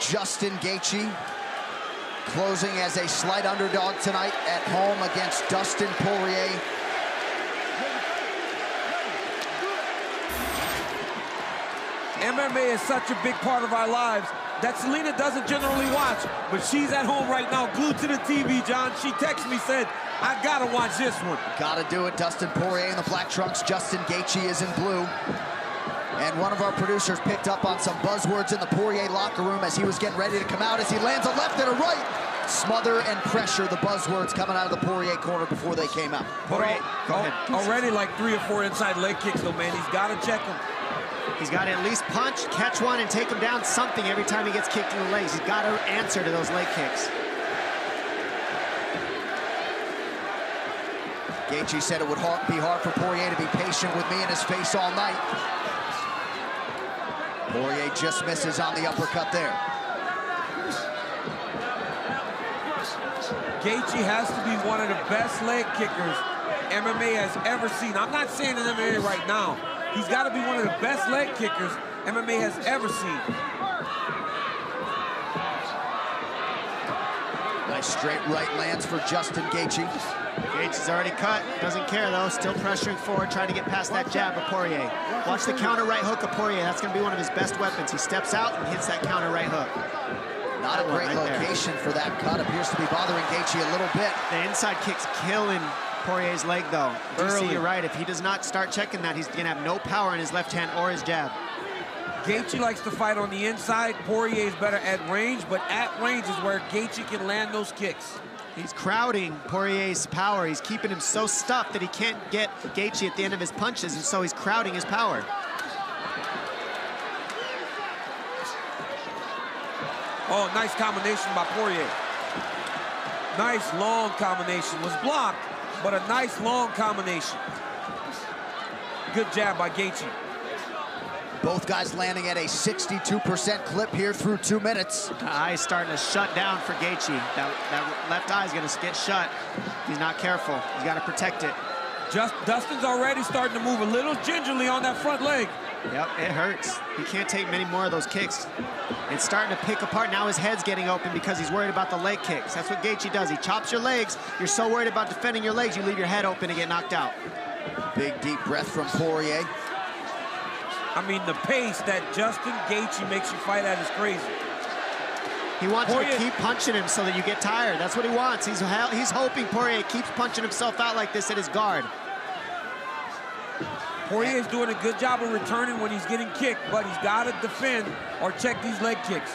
Justin Gaethje, closing as a slight underdog tonight at home against Dustin Poirier. MMA is such a big part of our lives that Selena doesn't generally watch, but she's at home right now, glued to the TV, John. She texted me, said, I gotta watch this one. Gotta do it. Dustin Poirier in the black trunks, Justin Gaethje is in blue. And one of our producers picked up on some buzzwords in the Poirier locker room as he was getting ready to come out, as he lands a left and a right. Smother and pressure, the buzzwords coming out of the Poirier corner before they came out. Poirier, go ahead. Already like 3 or 4 inside leg kicks, though, man. He's got to check them. He's got to at least punch, catch one, and take him down something every time he gets kicked in the legs. He's got to answer to those leg kicks. Gaethje said it would be hard for Poirier to be patient with me in his face all night. Poirier just misses on the uppercut there. Gaethje has to be one of the best leg kickers MMA has ever seen. I'm not saying in MMA right now. He's got to be one of the best leg kickers MMA has ever seen. Nice straight right lands for Justin Gaethje. Gaethje's already cut, doesn't care though, still pressuring forward, trying to get past that jab of Poirier. Watch the counter right hook of Poirier, that's gonna be one of his best weapons. He steps out and hits that counter right hook. Not a great location for that cut, appears to be bothering Gaethje a little bit. The inside kick's killing Poirier's leg though. You see, you're right, if he does not start checking that, he's gonna have no power in his left hand or his jab. Gaethje likes to fight on the inside. Poirier is better at range, but at range is where Gaethje can land those kicks. He's crowding Poirier's power. He's keeping him so stuffed that he can't get Gaethje at the end of his punches, and so he's crowding his power. Oh, nice combination by Poirier. Nice long combination. Was blocked, but a nice long combination. Good jab by Gaethje. Both guys landing at a 62% clip here through 2 minutes. The eye's starting to shut down for Gaethje. That left eye's gonna get shut. He's not careful. He's got to protect it. Dustin's already starting to move a little gingerly on that front leg. Yep, it hurts. He can't take many more of those kicks. It's starting to pick apart. Now his head's getting open because he's worried about the leg kicks. That's what Gaethje does. He chops your legs. You're so worried about defending your legs, you leave your head open and get knocked out. Big deep breath from Poirier. I mean, the pace that Justin Gaethje makes you fight at is crazy. He wants you to keep punching him so that you get tired. That's what he wants. He's hoping Poirier keeps punching himself out like this at his guard. Poirier's doing a good job of returning when he's getting kicked, but he's got to defend or check these leg kicks.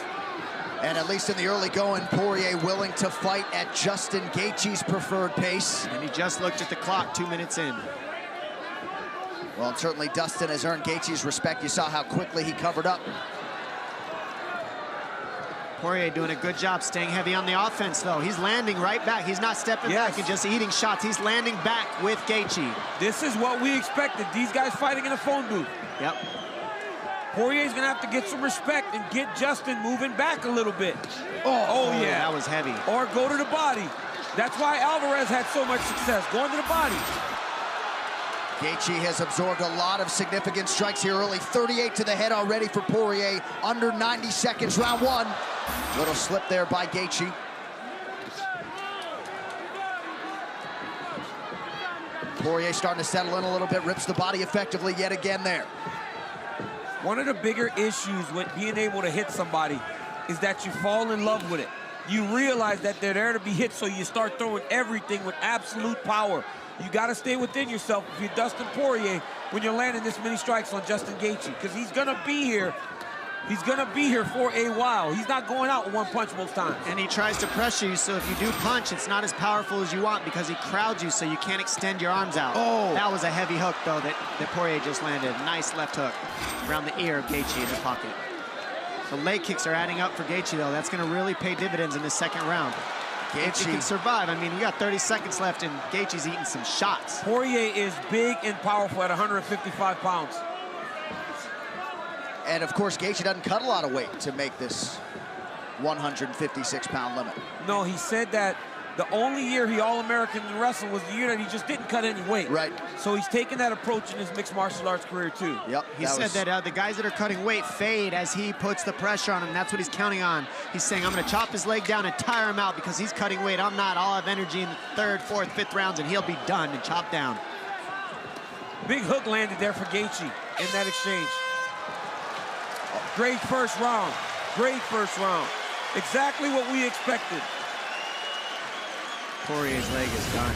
And at least in the early going, Poirier willing to fight at Justin Gaethje's preferred pace. And he just looked at the clock 2 minutes in. Well, and certainly Dustin has earned Gaethje's respect. You saw how quickly he covered up. Poirier doing a good job staying heavy on the offense, though. He's landing right back. He's not stepping back and just eating shots. He's landing back with Gaethje. This is what we expected. These guys fighting in a phone booth. Yep. Poirier's going to have to get some respect and get Justin moving back a little bit. Oh, yeah. That was heavy. Or go to the body. That's why Alvarez had so much success, going to the body. Gaethje has absorbed a lot of significant strikes here early. 38 to the head already for Poirier. Under 90 seconds, round 1. Little slip there by Gaethje. Poirier starting to settle in a little bit, rips the body effectively yet again there. One of the bigger issues with being able to hit somebody is that you fall in love with it. You realize that they're there to be hit, so you start throwing everything with absolute power. You got to stay within yourself if you're Dustin Poirier when you're landing this many strikes on Justin Gaethje, because he's going to be here. He's going to be here for a while. He's not going out with one punch most times. And he tries to pressure you, so if you do punch, it's not as powerful as you want because he crowds you so you can't extend your arms out. Oh! That was a heavy hook, though, that Poirier just landed. Nice left hook around the ear of Gaethje in the pocket. The leg kicks are adding up for Gaethje, though. That's going to really pay dividends in the second round. If he can survive. I mean, we got 30 seconds left, and Gaethje's eating some shots. Poirier is big and powerful at 155 pounds. And, of course, Gaethje doesn't cut a lot of weight to make this 156-pound limit. No, he said that The only year he All-American in wrestling was the year that he just didn't cut any weight. Right. So he's taken that approach in his mixed martial arts career, too. Yep. He said that the guys that are cutting weight fade as he puts the pressure on him. That's what he's counting on. He's saying, I'm going to chop his leg down and tire him out because he's cutting weight. I'm not. I'll have energy in the third, fourth, fifth rounds, and he'll be done and chopped down. Big hook landed there for Gaethje in that exchange. Great first round. Great first round. Exactly what we expected. Poirier's leg is done.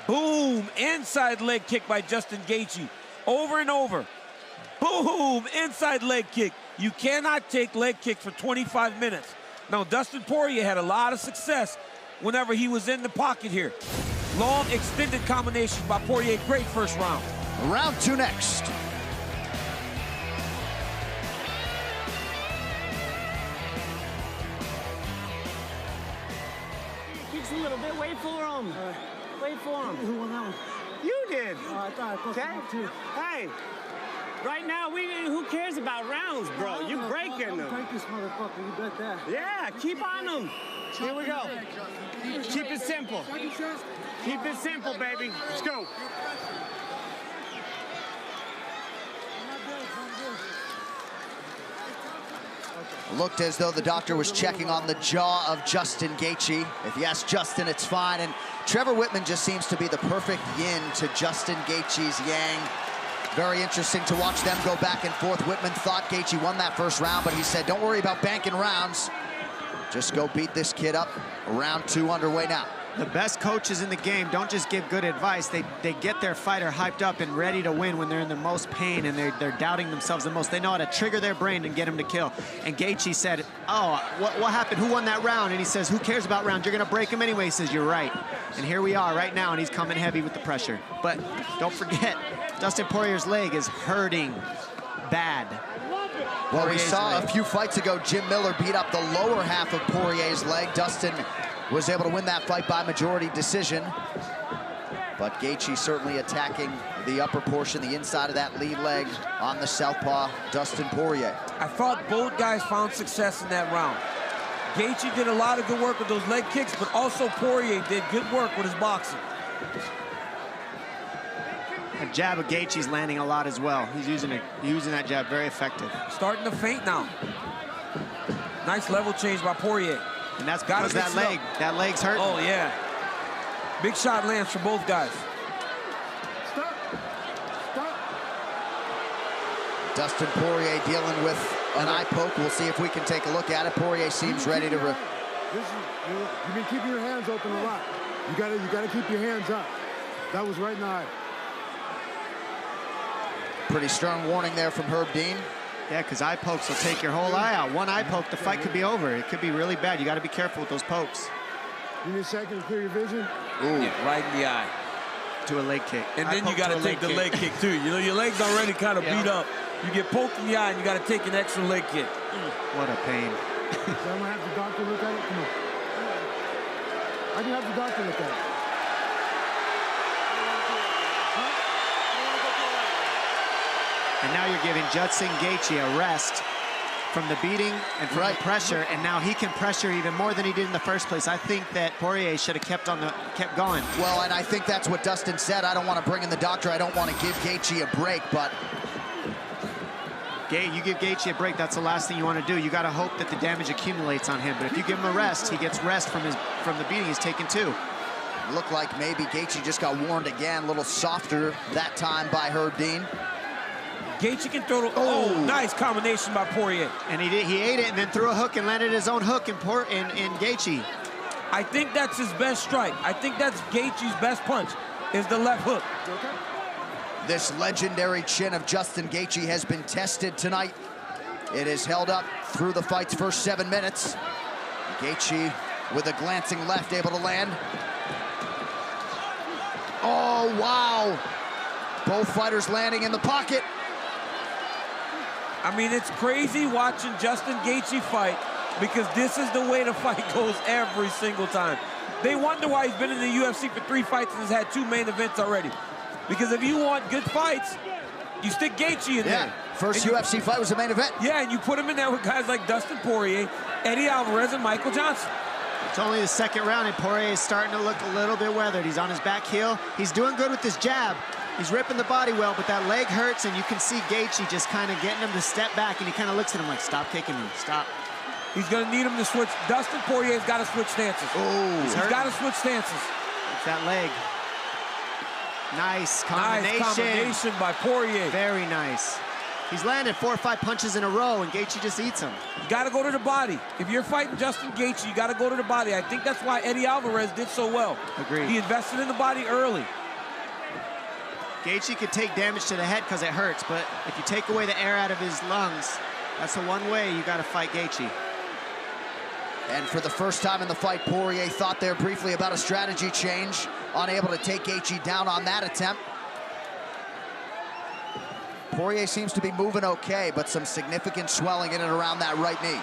Boom! Inside leg kick by Justin Gaethje. Over and over. Boom! Inside leg kick. You cannot take leg kick for 25 minutes. Now, Dustin Poirier had a lot of success whenever he was in the pocket here. Long, extended combinations by Poirier. Great first round. Round 2 next. A little bit. Wait for him. Wait for him. Who won that one? You did. I thought I Okay. too. Hey, right now who cares about rounds, bro? You breaking them. Thank this motherfucker. You bet that. Yeah, keep on them. Here we go. Keep it simple. Keep it simple, baby. Let's go. Looked as though the doctor was checking on the jaw of Justin Gaethje. If you ask Justin, it's fine. And Trevor Whitman just seems to be the perfect yin to Justin Gaethje's yang. Very interesting to watch them go back and forth. Whitman thought Gaethje won that first round, but he said, don't worry about banking rounds. Just go beat this kid up. Round 2 underway now. The best coaches in the game don't just give good advice. They get their fighter hyped up and ready to win when they're in the most pain and they're doubting themselves the most. They know how to trigger their brain and get him to kill. And Gaethje said, oh, what happened? Who won that round? And he says, who cares about rounds? You're going to break him anyway. He says, you're right. And here we are right now, and he's coming heavy with the pressure. But don't forget, Dustin Poirier's leg is hurting bad. Well, we saw a few fights ago, Jim Miller beat up the lower half of Poirier's leg. Dustin was able to win that fight by majority decision. But Gaethje certainly attacking the upper portion, the inside of that lead leg on the southpaw, Dustin Poirier. I thought both guys found success in that round. Gaethje did a lot of good work with those leg kicks, but also Poirier did good work with his boxing. A jab of Gaethje's landing a lot as well. He's using that jab very effective. Starting to feint now. Nice level change by Poirier. And that's because that leg's hurting. Oh, yeah. Big shot lands for both guys. Stop. Stop. Dustin Poirier dealing with an eye poke. We'll see if we can take a look at it. Poirier seems ready to... You've been keeping your hands open a lot. You gotta keep your hands up. That was right in the eye. Pretty stern warning there from Herb Dean. Yeah, because eye pokes will take your whole eye out. One eye poke, the fight could be over. It could be really bad. You got to be careful with those pokes. You need a second to clear your vision? Ooh. Yeah, right in the eye. To a leg kick. And then you got to take the leg kick, too. You know, your leg's already kind of beat up. You get poked in the eye, and you got to take an extra leg kick. What a pain. So I'm going to have the doctor look at it? Come on. I can have the doctor look at it. And now you're giving Justin Gaethje a rest from the beating and from the pressure, and now he can pressure even more than he did in the first place. I think that Poirier should have kept going. Well, and I think that's what Dustin said. I don't want to bring in the doctor. I don't want to give Gaethje a break, but... You give Gaethje a break, that's the last thing you want to do. You got to hope that the damage accumulates on him. But if you give him a rest, he gets rest from the beating he's taken too. Looked like maybe Gaethje just got warned again, a little softer that time by Herb Dean. Gaethje can throw. Oh, nice combination by Poirier. And he ate it and then threw a hook and landed his own hook in Gaethje. I think that's his best strike. I think that's Gaethje's best punch, is the left hook. This legendary chin of Justin Gaethje has been tested tonight. It is held up through the fight's first 7 minutes. Gaethje with a glancing left able to land. Oh, wow. Both fighters landing in the pocket. I mean, it's crazy watching Justin Gaethje fight because this is the way the fight goes every single time. They wonder why he's been in the UFC for 3 fights and has had 2 main events already. Because if you want good fights, you stick Gaethje in there. First UFC fight was the main event. Yeah, and you put him in there with guys like Dustin Poirier, Eddie Alvarez, and Michael Johnson. It's only the second round, and Poirier is starting to look a little bit weathered. He's on his back heel. He's doing good with his jab. He's ripping the body well, but that leg hurts, and you can see Gaethje just kind of getting him to step back, and he kind of looks at him like, stop kicking me, stop. He's going to need him to switch. Dustin Poirier's got to switch stances. Oh, he's got to switch stances. It's that leg. Nice combination. Nice combination by Poirier. Very nice. He's landed 4 or 5 punches in a row, and Gaethje just eats him. You got to go to the body. If you're fighting Justin Gaethje, you got to go to the body. I think that's why Eddie Alvarez did so well. Agreed. He invested in the body early. Gaethje could take damage to the head because it hurts, but if you take away the air out of his lungs, that's the one way you got to fight Gaethje. And for the first time in the fight, Poirier thought there briefly about a strategy change, unable to take Gaethje down on that attempt. Poirier seems to be moving okay, but some significant swelling in and around that right knee.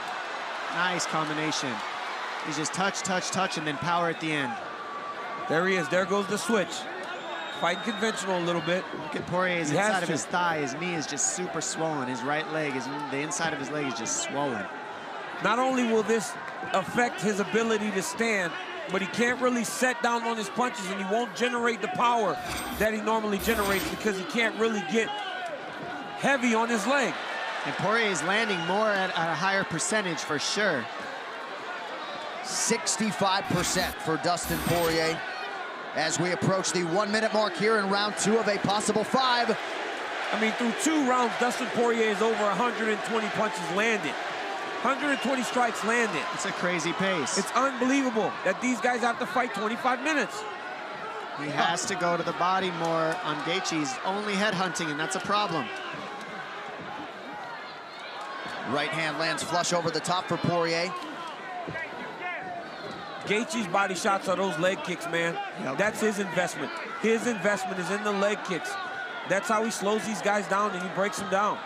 Nice combination. He's just touch, touch, touch, and then power at the end. There he is. There goes the switch. Fighting conventional a little bit. Look at Poirier's inside of his thigh. His knee is just super swollen. His right leg, the inside of his leg is just swollen. Not only will this affect his ability to stand, but he can't really set down on his punches, and he won't generate the power that he normally generates because he can't really get heavy on his leg. And Poirier is landing more at a higher percentage for sure. 65% for Dustin Poirier as we approach the 1 minute mark here in round 2 of a possible 5. I mean, through 2 rounds, Dustin Poirier is over 120 punches landed. 120 strikes landed. It's a crazy pace. It's unbelievable that these guys have to fight 25 minutes. He has to go to the body more on Gaethje. He's only head hunting, and that's a problem. Right hand lands flush over the top for Poirier. Gaethje's body shots are those leg kicks, man. Yep. That's his investment. His investment is in the leg kicks. That's how he slows these guys down and he breaks them down.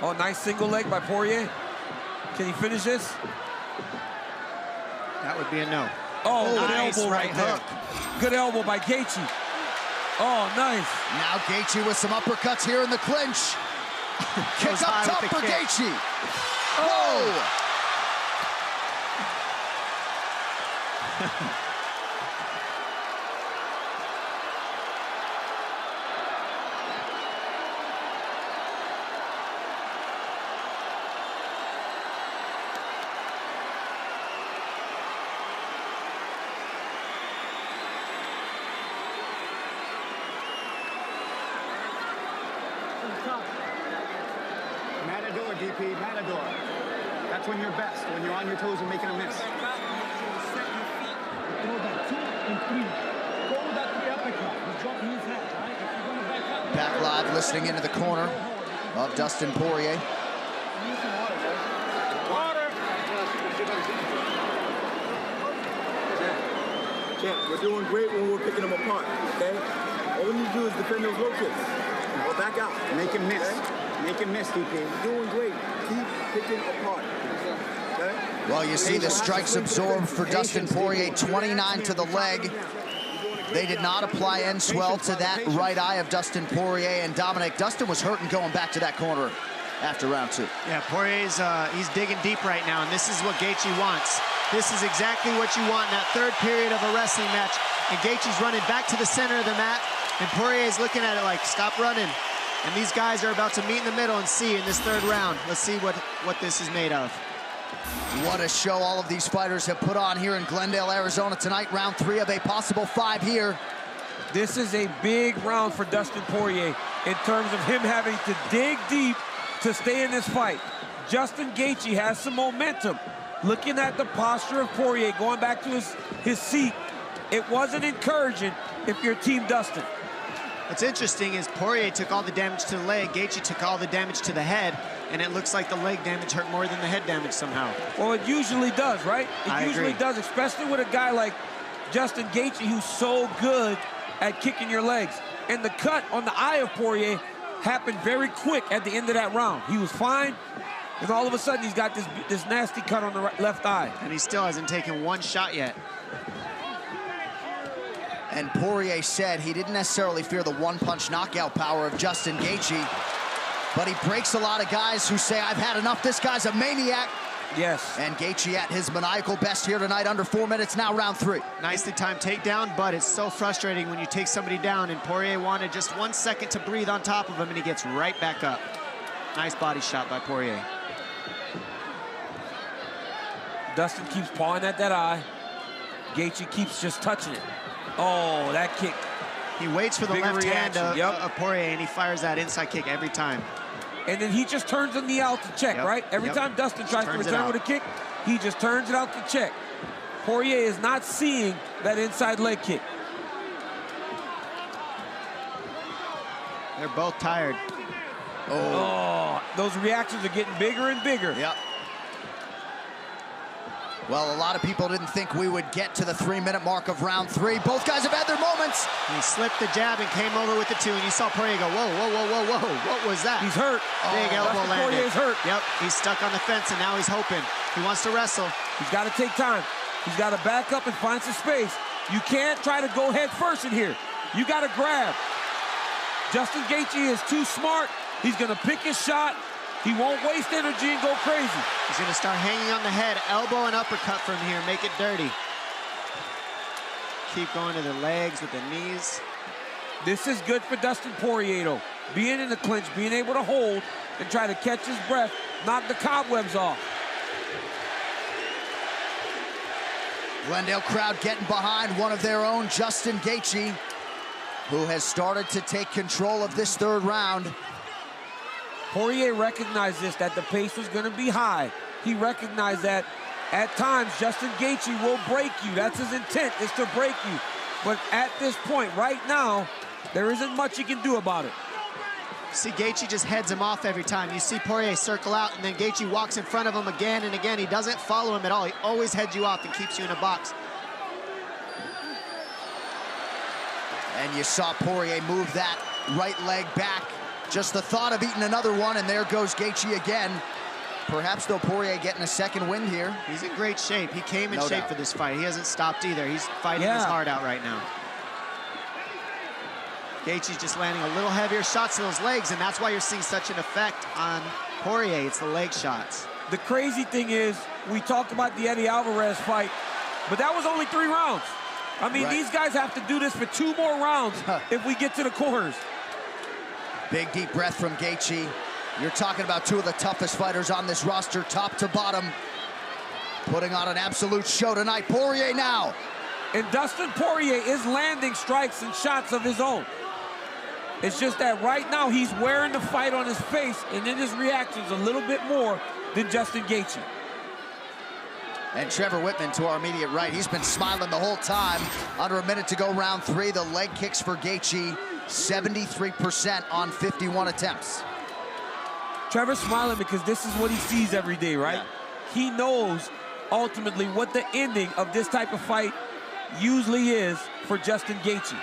Oh, nice single leg by Poirier. Can he finish this? That would be a no. Oh, nice good elbow right there. Good elbow by Gaethje. Oh, nice. Now Gaethje with some uppercuts here in the clinch. Kick up top for Gaethje. Oh! Matador, DP, Matador. That's when you're best, when you're on your toes and making a miss. Throw that 2 and 3. Go with that 3 uppercut. He's dropping his head, right? If you're going to back up. Back live, listening into the corner of Dustin Poirier. Water! Champ, we're doing great when we're picking them apart, okay? All we need to do is defend those low kicks. Or back out. Make him miss. Make him miss, DP. You're doing great. Keep picking apart. Okay? Well, you see the strikes absorbed for Dustin Poirier, 29 to the leg. They did not apply end swell to that right eye of Dustin Poirier, and Dominic, Dustin was hurting going back to that corner after round 2. Yeah, Poirier's he's digging deep right now, and this is what Gaethje wants. This is exactly what you want in that third period of a wrestling match. And Gaethje's running back to the center of the mat, and Poirier's looking at it like, stop running. And these guys are about to meet in the middle and see in this third round. Let's see what this is made of. What a show all of these fighters have put on here in Glendale, Arizona tonight. Round 3 of a possible 5 here. This is a big round for Dustin Poirier in terms of him having to dig deep to stay in this fight. Justin Gaethje has some momentum. Looking at the posture of Poirier, going back to his seat, it wasn't encouraging if you're Team Dustin. What's interesting is Poirier took all the damage to the leg, Gaethje took all the damage to the head, and it looks like the leg damage hurt more than the head damage somehow. Well, it usually does, right? It usually does, especially with a guy like Justin Gaethje who's so good at kicking your legs. And the cut on the eye of Poirier happened very quick at the end of that round. He was fine, and all of a sudden he's got this nasty cut on the left eye. And he still hasn't taken one shot yet. And Poirier said he didn't necessarily fear the one-punch knockout power of Justin Gaethje, but he breaks a lot of guys who say, I've had enough, this guy's a maniac. Yes. And Gaethje at his maniacal best here tonight, under 4 minutes now, round 3. Nicely timed takedown, but it's so frustrating when you take somebody down, and Poirier wanted just 1 second to breathe on top of him, and he gets right back up. Nice body shot by Poirier. Dustin keeps pawing at that eye. Gaethje keeps just touching it. Oh, that kick. He waits for the Bigger left hand reaction. of Poirier, and he fires that inside kick every time. And then he just turns the knee out to check, right? Every time Dustin tries to return with a kick, he just turns it out to check. Poirier is not seeing that inside leg kick. They're both tired. Oh, those reactions are getting bigger and bigger. Yep. Well, a lot of people didn't think we would get to the 3-minute mark of round 3. Both guys have had their moments. He slipped the jab and came over with the 2, and you saw Poirier go, whoa, whoa, whoa, whoa, whoa. What was that? He's hurt. Big elbow landed. Poirier's hurt. Yep, he's stuck on the fence, and now he's hoping. He wants to wrestle. He's got to take time. He's got to back up and find some space. You can't try to go head first in here. You got to grab. Justin Gaethje is too smart. He's going to pick his shot. He won't waste energy and go crazy. He's going to start hanging on the head, elbow and uppercut from here, make it dirty. Keep going to the legs with the knees. This is good for Dustin Poirier, though. Being in the clinch, being able to hold and try to catch his breath, knock the cobwebs off. Glendale crowd getting behind one of their own, Justin Gaethje, who has started to take control of this 3rd round. Poirier recognized this, that the pace was going to be high. He recognized that at times Justin Gaethje will break you. That's his intent, is to break you. But at this point, right now, there isn't much he can do about it. See, Gaethje just heads him off every time. You see Poirier circle out, and then Gaethje walks in front of him again and again. He doesn't follow him at all. He always heads you off and keeps you in a box. And you saw Poirier move that right leg back. Just the thought of eating another one, and there goes Gaethje again. Perhaps, though, Poirier getting a second win here. He's in great shape. He came in No shape doubt. for this fight. He hasn't stopped either. He's fighting his heart out right now. Gaethje's just landing a little heavier shots to those legs, and that's why you're seeing such an effect on Poirier. It's the leg shots. The crazy thing is, we talked about the Eddie Alvarez fight, but that was only 3 rounds. I mean, these guys have to do this for 2 more rounds if we get to the corners. Big deep breath from Gaethje. You're talking about 2 of the toughest fighters on this roster, top to bottom. Putting on an absolute show tonight. Poirier now. And Dustin Poirier is landing strikes and shots of his own. It's just that right now he's wearing the fight on his face, and in his reactions a little bit more than Justin Gaethje. And Trevor Whitman to our immediate right. He's been smiling the whole time. Under a minute to go, round 3. The leg kicks for Gaethje, 73% on 51 attempts. Trevor's smiling because this is what he sees every day, right? Yeah. He knows ultimately what the ending of this type of fight usually is for Justin Gaethje.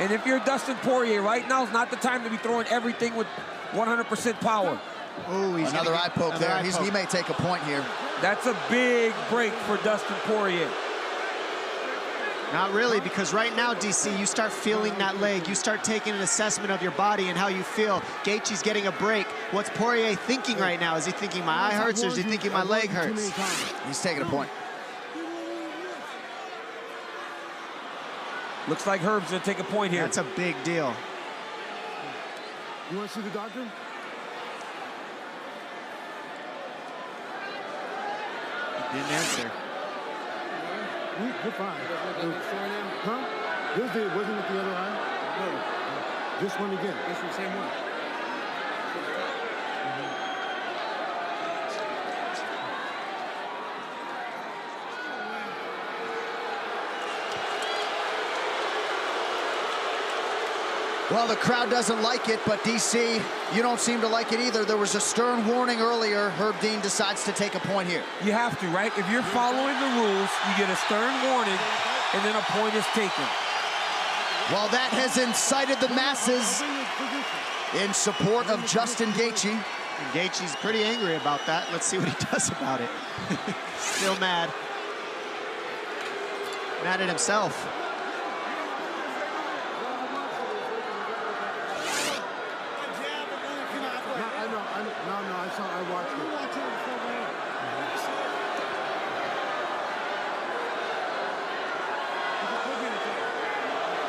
And if you're Dustin Poirier, right now is not the time to be throwing everything with 100% power. Oh, he's another eye poke there. He may take a point here. That's a big break for Dustin Poirier. Not really, because right now, DC, you start feeling that leg. You start taking an assessment of your body and how you feel. Gaethje's getting a break. What's Poirier thinking right now? Is he thinking my eye hurts, or is he thinking my leg hurts? He's taking a point. Looks like Herb's gonna take a point here. That's a big deal. You want to see the doctor? He didn't answer. You're fine. Huh? Wasn't it the other eye? No. This one again. It's the same one. Well, the crowd doesn't like it, but DC, you don't seem to like it either. There was a stern warning earlier. Herb Dean decides to take a point here. You have to, right? If you're following the rules, you get a stern warning, and then a point is taken. Well, that has incited the masses in support of Justin Gaethje. And Gaethje's pretty angry about that. Let's see what he does about it. Still mad. Mad at himself. I watched it.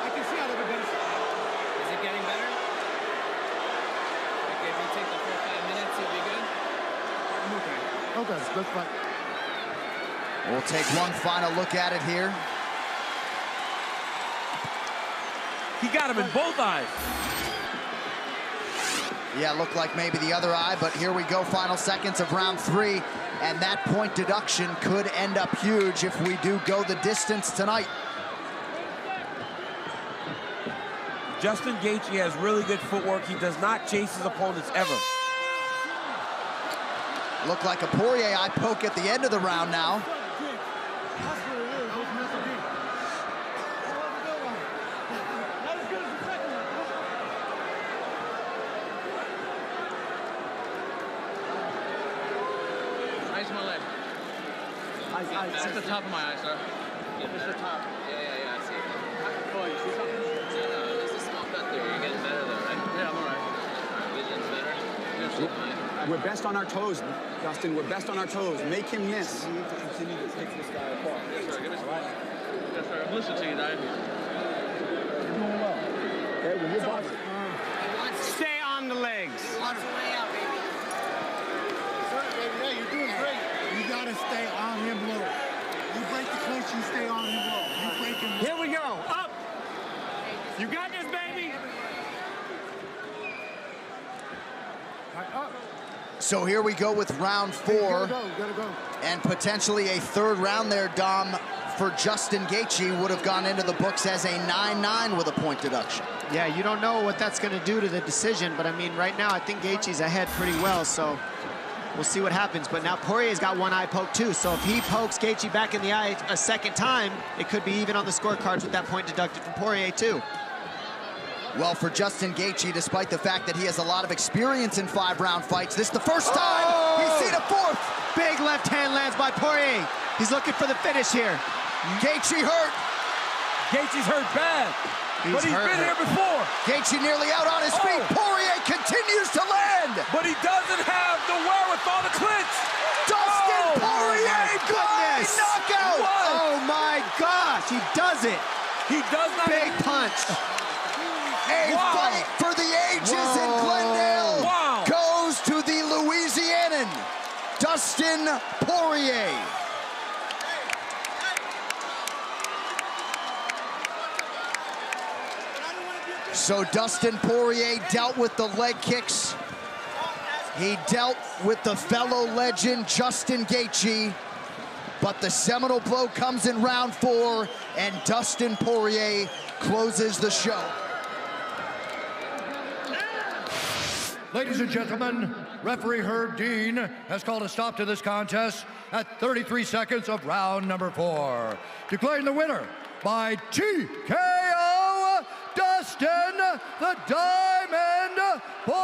I can see how everybody's... Is it getting better? Like if you take the full 5 minutes, you'll be good? I'm okay. Okay, that's fine. We'll take one final look at it here. He got him in both eyes. Yeah, looked like maybe the other eye, but here we go, final seconds of round 3, and that point deduction could end up huge if we do go the distance tonight. Justin Gaethje has really good footwork. He does not chase his opponents ever. Looked like a Poirier eye poke at the end of the round now. My leg. It's the top of my eye, sir. It's the top. Yeah, I see it. Oh, you see something? No, there's a small cut there. You're getting better though, right? Yeah, I'm all right. Vision's better? We're best on our toes, Gustin. We're best on our toes. Make him miss. We need to continue to take this guy apart. Yes, sir. Give us all right. Yes, sir. I'm listening to you, Dad. You're doing well. Okay, well, you're boxing. Stay on the legs. Yeah, you're doing great. You gotta stay on him low. You break the clinch, you stay on him low. You break him. Here we go. Up. You got this, baby. Up. So here we go with round 4. Gotta go. And potentially a third round there, Dom, for Justin Gaethje would have gone into the books as a 9-9 with a point deduction. Yeah, you don't know what that's going to do to the decision, but I mean, right now, I think Gaethje's ahead pretty well, so we'll see what happens. But now Poirier's got one eye poke too, so if he pokes Gaethje back in the eye a second time, it could be even on the scorecards with that point deducted from Poirier too. Well, for Justin Gaethje, despite the fact that he has a lot of experience in 5-round fights, this is the first time he's seen a fourth. Big left hand lands by Poirier. He's looking for the finish here. Gaethje hurt. Gaethje's hurt bad, but he's been here before. Gaethje nearly out on his feet. Poirier continues to land. But he doesn't have the wherewithal to clinch. Dustin Poirier, goodness. knockout. What? Oh my gosh, he does it. He does not. Big punch. A fight for the ages in Glendale goes to the Louisianan, Dustin Poirier. So Dustin Poirier dealt with the leg kicks. He dealt with the fellow legend, Justin Gaethje. But the seminal blow comes in round 4, and Dustin Poirier closes the show. Ladies and gentlemen, referee Herb Dean has called a stop to this contest at 33 seconds of round number 4. Declaring the winner by TKO, Dustin the Diamond Poirier.